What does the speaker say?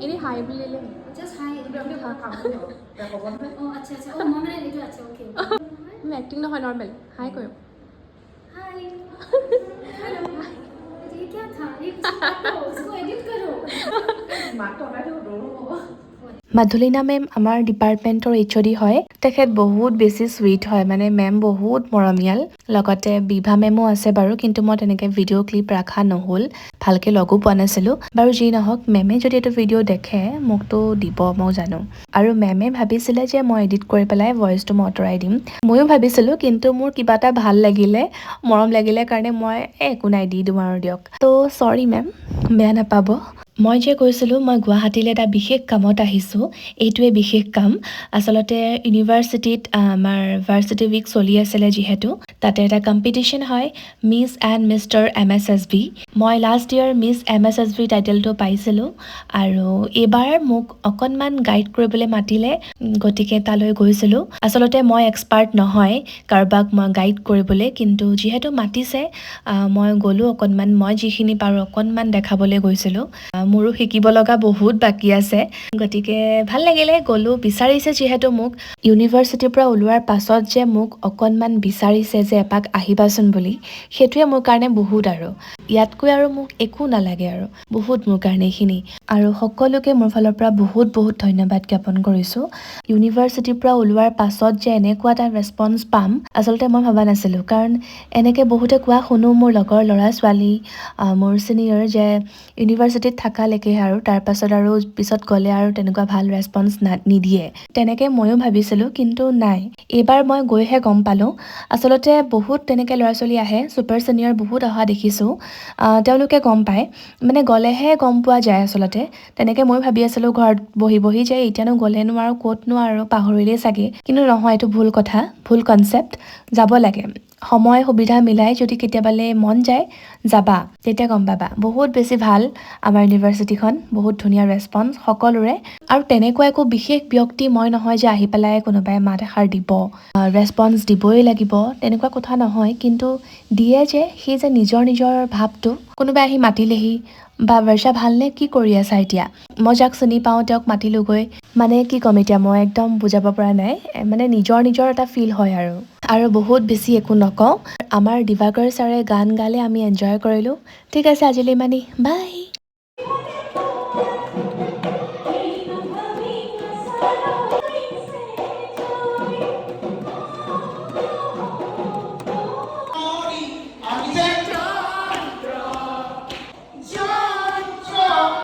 ini hi বুলিলে just hi কিন্তু আপুনি ভাল কাম কৰি লওক তাই ক'ব নহয় ও আচ্ছা আচ্ছা ও মই মানে এইটো আচ্ছা ওকে मैं एक्टिंग নহয় नॉर्मल हाय करो हाय हेलो ये क्या था ये कुछ काटो इसको एडिट करो মাতটো অনাই দিব দৌৰ হ'ব মাধুলিনা মেম আমাৰ ডিপাৰ্টমেণ্টৰ এইচঅডি হয় তেখেত বহুত বেছি চুইট হয় মানে মেম বহুত মৰমীয়াল লগতে বিভা মেমো আছে বাৰু কিন্তু মই তেনেকৈ ভিডিঅ' ক্লিপ ৰখা নহ'ল ভালকৈ লগো পোৱা নাছিলোঁ বাৰু যি নহওক মেমে যদি এইটো ভিডিঅ' দেখে মোকতো দিব মই জানো আৰু মেমে ভাবিছিলে যে মই এডিট কৰি পেলাই ভইচটো মই আঁতৰাই দিম ময়ো ভাবিছিলোঁ কিন্তু মোৰ কিবা এটা ভাল লাগিলে মৰম লাগিলে কাৰণে মই একো নাই দি দিওঁ আৰু দিয়ক ত' চৰি মেম বেয়া নাপাব মই যে কৈছিলোঁ মই গুৱাহাটীলৈ এটা বিশেষ কামত আহিছোঁ এইটোৱে বিশেষ কাম আচলতে ইউনিভাৰ্চিটিত আমাৰ ভাৰ্চিটি উইক চলি আছিলে যিহেতু তাতে এটা কম্পিটিশ্যন হয় মিছ এণ্ড মিষ্টাৰ MSSB মই লাষ্ট ইয়েৰ মিছ MSSB টাইটেলটো পাইছিলোঁ আৰু এইবাৰ মোক অকণমান গাইড কৰিবলৈ মাতিলে গতিকে তালৈ গৈছিলোঁ আচলতে মই এক্সপাৰ্ট নহয় কাৰোবাক মই গাইড কৰিবলৈ কিন্তু যিহেতু মাতিছে মই গ'লোঁ অকণমান মই যিখিনি পাৰোঁ অকণমান দেখাবলৈ গৈছিলোঁ মোৰো শিকিব লগা বহুত বাকী আছে গতিকে ভাল লাগিলে গ'লোঁ বিচাৰিছে যিহেতু মোক ইউনিভাৰ্চিটিৰ পৰা ওলোৱাৰ পাছত যে মোক অকণমান বিচাৰিছে যে এপাক আহিবাচোন বুলি সেইটোৱে মোৰ কাৰণে বহুত আৰু ইয়াতকৈ আৰু মোক একো নালাগে আৰু বহুত মোৰ কাৰণে এইখিনি আৰু সকলোকে মোৰ ফালৰ পৰা বহুত বহুত ধন্যবাদ জ্ঞাপন কৰিছোঁ ইউনিভাৰ্চিটিৰ পৰা ওলোৱাৰ পাছত যে এনেকুৱা এটা ৰেছপন্স পাম আচলতে মই ভবা নাছিলোঁ কাৰণ এনেকৈ বহুতে কোৱা শুনো মোৰ লগৰ ল'ৰা ছোৱালী মোৰ ছিনিয়ৰ যে ইউনিভাৰ্চিটিত থাকালৈকে আৰু তাৰপাছত আৰু পিছত গ'লে আৰু তেনেকুৱা ভাল ৰেছপন্স নিদিয়ে তেনেকৈ ময়ো ভাবিছিলোঁ কিন্তু নাই এইবাৰ মই গৈহে গম পালোঁ আচলতে বহুত তেনেকৈ ল'ৰা ছোৱালী আহে ছুপাৰ ছিনিয়ৰ বহুত অহা দেখিছোঁ তেওঁলোকে গম পায় মানে গ'লেহে গম পোৱা যায় আচলতে তেনেকৈ মই ভাবি আছিলোঁ ঘৰত বহি বহি যে এতিয়ানো গ'লেনো আৰু ক'তনো আৰু পাহৰিলেই চাগে কিন্তু নহয় এইটো ভুল কথা ভুল কনচেপ্ট যাব লাগে সময় সুবিধা মিলাই যদি কেতিয়াবালৈ মন যায় যাবা তেতিয়া গম পাবা বহুত বেছি ভাল আমাৰ ইউনিভাৰ্চিটিখন বহুত ধুনীয়া ৰেছপন্স সকলোৰে আৰু তেনেকুৱা একো বিশেষ ব্যক্তি মই নহয় যে আহি পেলাই কোনোবাই মাত এষাৰ দিব ৰেছপন্স দিবই লাগিব তেনেকুৱা কথা নহয় কিন্তু দিয়ে যে সেই যে নিজৰ ভাৱটো কোনোবাই আহি মাতিলেহি বা বৰ্ষা ভালনে কি কৰি আছা এতিয়া মই যাক চিনি পাওঁ তেওঁক মাতিলোগৈ মানে কি ক'ম এতিয়া মই একদম বুজাব পৰা নাই মানে নিজৰ এটা ফিল হয় আৰু বহুত বেছি একো নকওঁ আমাৰ দিবাকৰ ছাৰে গান গালে আমি এনজয় কৰিলোঁ ঠিক আছে আজিলৈ ইমানেই বাই